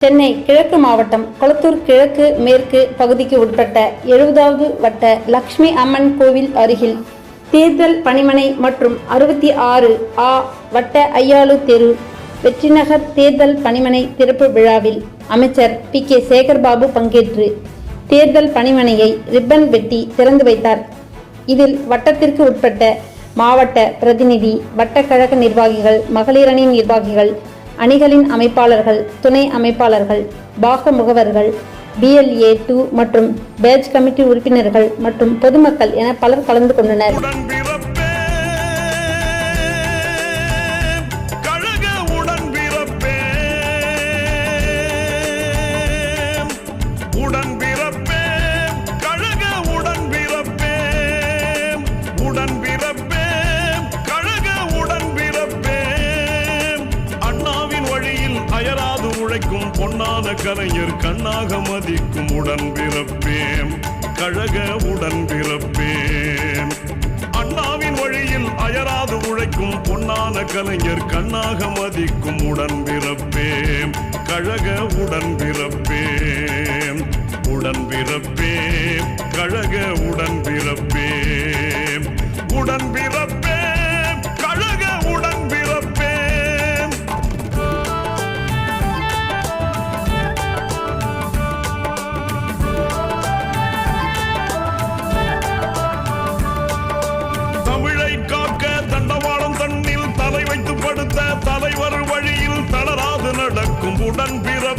சென்னை கிழக்கு மாவட்டம் கொளத்தூர் கிழக்கு மேற்கு பகுதிக்கு உட்பட்ட 70வது வட்ட லட்சுமி அம்மன் கோவில் அருகில் தேர்தல் பணிமனை மற்றும் 66 வட்ட ஐயாளு தெரு வெற்றிநகர் தேர்தல் பணிமனை திறப்பு விழாவில் அமைச்சர் PK சேகர்பாபு பங்கேற்று தேர்தல் பணிமனையை ரிப்பன் வெட்டி திறந்து வைத்தார். இதில் வட்டத்திற்கு உட்பட்ட மாவட்ட பிரதிநிதி, வட்டக்கழக நிர்வாகிகள், மகளிரணி நிர்வாகிகள், அணிகளின் அமைப்பாளர்கள், துணை அமைப்பாளர்கள், பாக முகவர்கள், BLA 2 மற்றும் பேட்ச் கமிட்டி உறுப்பினர்கள் மற்றும் பொதுமக்கள் என பலர் கலந்து கொண்டனர். அயராது உழைக்கும் பொன்னான கலைஞர் கண்ணாக மதிக்கும் உடன்பிறப்பேம், கழக உடன்பிறப்பேம். அண்ணாவின் வழியில் அயராது உழைக்கும் பொன்னான கலைஞர் கண்ணாக மதிக்கும் உடன்பிறப்பேம், கழக உடன்பிறப்பேம். உடன்பிறப்பேம், கழக உடன்பிறப்பேம். உடன்பிறப்பேம், கழக உடன்பிறப்பேம். தலை வைத்து படுத்த தலைவர் வழியில் தளராது நடக்கும் உடன்பிறப்பேம்.